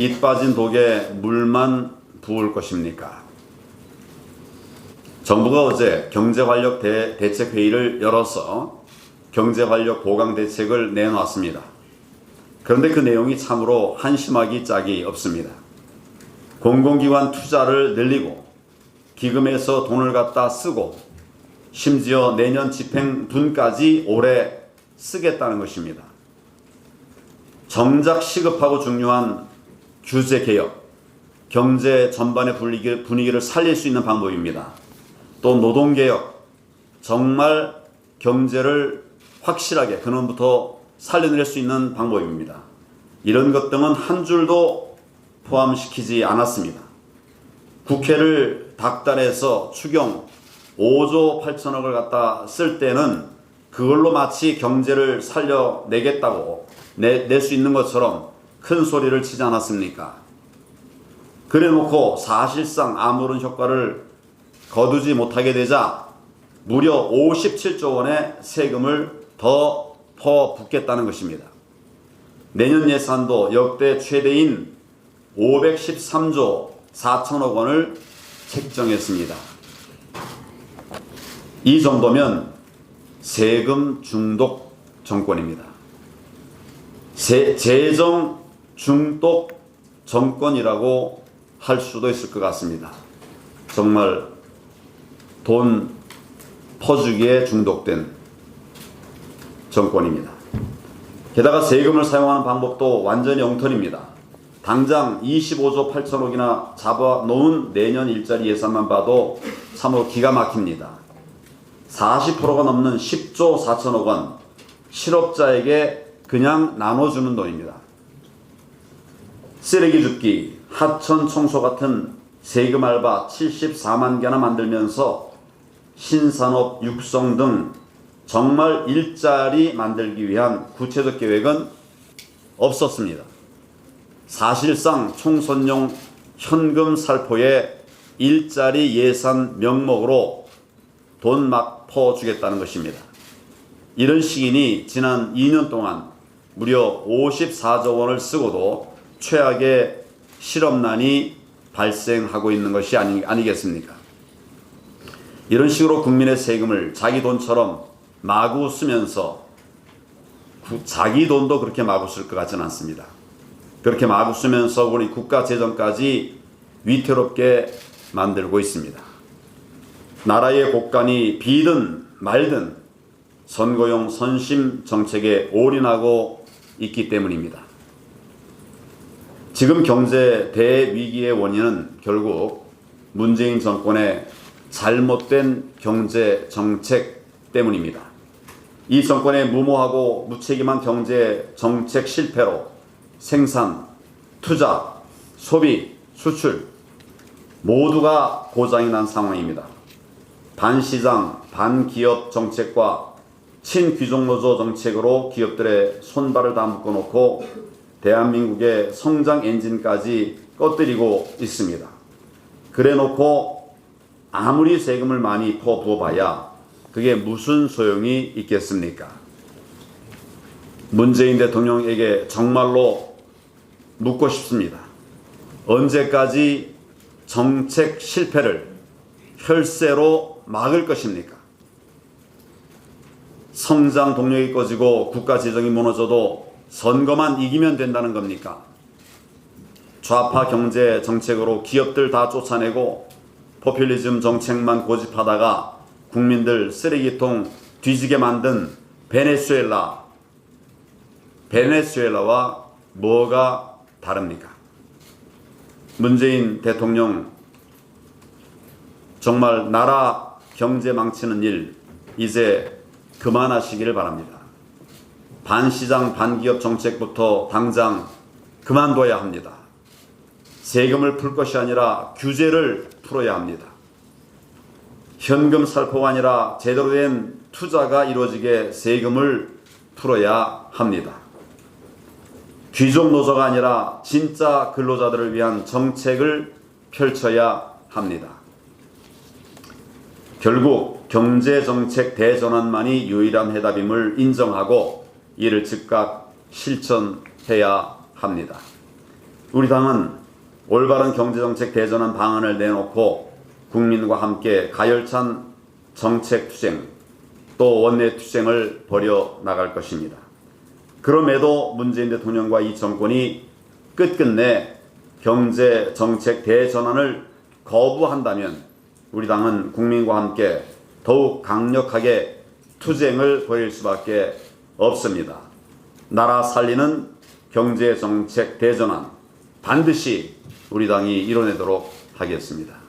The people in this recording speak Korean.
이 빠진 독에 물만 부을 것입니까? 정부가 어제 경제활력 대책회의를 열어서 경제활력 보강 대책을 내놨습니다. 그런데 그 내용이 참으로 한심하기 짝이 없습니다. 공공기관 투자를 늘리고 기금에서 돈을 갖다 쓰고 심지어 내년 집행분까지 올해 쓰겠다는 것입니다. 정작 시급하고 중요한 규제개혁, 경제 전반의 분위기를 살릴 수 있는 방법입니다. 또 노동개혁, 정말 경제를 확실하게 근원부터 살려낼 수 있는 방법입니다. 이런 것 등은 한 줄도 포함시키지 않았습니다. 국회를 닥달해서 추경 5조 8천억을 갖다 쓸 때는 그걸로 마치 경제를 살려내겠다고 낼 수 있는 것처럼 큰 소리를 치지 않았습니까? 그래놓고 사실상 아무런 효과를 거두지 못하게 되자 무려 57조 원의 세금을 더 퍼붓겠다는 것입니다. 내년 예산도 역대 최대인 513조 4천억 원을 책정했습니다. 이 정도면 세금 중독 정권입니다. 재정 중독 정권이라고 할 수도 있을 것 같습니다. 정말 돈 퍼주기에 중독된 정권입니다. 게다가 세금을 사용하는 방법도 완전히 엉터리입니다. 당장 25조 8천억이나 잡아놓은 내년 일자리 예산만 봐도 참으로 기가 막힙니다. 40%가 넘는 10조 4천억 원, 실업자에게 그냥 나눠주는 돈입니다. 쓰레기 줍기, 하천 청소 같은 세금 알바 74만 개나 만들면서 신산업 육성 등 정말 일자리 만들기 위한 구체적 계획은 없었습니다. 사실상 총선용 현금 살포에 일자리 예산 명목으로 돈 막 퍼주겠다는 것입니다. 이런 시기니 지난 2년 동안 무려 54조 원을 쓰고도 최악의 실업난이 발생하고 있는 것이 아니겠습니까? 이런 식으로 국민의 세금을 자기 돈처럼 마구 쓰면서 자기 돈도 그렇게 마구 쓸 것 같지는 않습니다. 그렇게 마구 쓰면서 우리 국가 재정까지 위태롭게 만들고 있습니다. 나라의 곳간이 비든 말든 선거용 선심 정책에 올인하고 있기 때문입니다. 지금 경제 대위기의 원인은 결국 문재인 정권의 잘못된 경제 정책 때문입니다. 이 정권의 무모하고 무책임한 경제 정책 실패로 생산, 투자, 소비, 수출 모두가 고장이 난 상황입니다. 반시장, 반기업 정책과 친귀족노조 정책으로 기업들의 손발을 다 묶어놓고 대한민국의 성장 엔진까지 꺼뜨리고 있습니다. 그래놓고 아무리 세금을 많이 퍼부어봐야 그게 무슨 소용이 있겠습니까? 문재인 대통령에게 정말로 묻고 싶습니다. 언제까지 정책 실패를 혈세로 막을 것입니까? 성장 동력이 꺼지고 국가 재정이 무너져도 선거만 이기면 된다는 겁니까? 좌파 경제 정책으로 기업들 다 쫓아내고 포퓰리즘 정책만 고집하다가 국민들 쓰레기통 뒤지게 만든 베네수엘라와 뭐가 다릅니까? 문재인 대통령 정말 나라 경제 망치는 일 이제 그만하시기를 바랍니다. 반시장 반기업 정책부터 당장 그만둬야 합니다. 세금을 풀 것이 아니라 규제를 풀어야 합니다. 현금 살포가 아니라 제대로 된 투자가 이루어지게 세금을 풀어야 합니다. 귀족 노조가 아니라 진짜 근로자들을 위한 정책을 펼쳐야 합니다. 결국 경제정책 대전환만이 유일한 해답임을 인정하고 이를 즉각 실천해야 합니다. 우리 당은 올바른 경제정책 대전환 방안을 내놓고 국민과 함께 가열찬 정책 투쟁 또 원내 투쟁을 벌여 나갈 것입니다. 그럼에도 문재인 대통령과 이 정권이 끝끝내 경제 정책 대전환을 거부한다면 우리 당은 국민과 함께 더욱 강력하게 투쟁을 벌일 수밖에 없습니다. 나라 살리는 경제 정책 대전환 반드시 우리 당이 이뤄내도록 하겠습니다.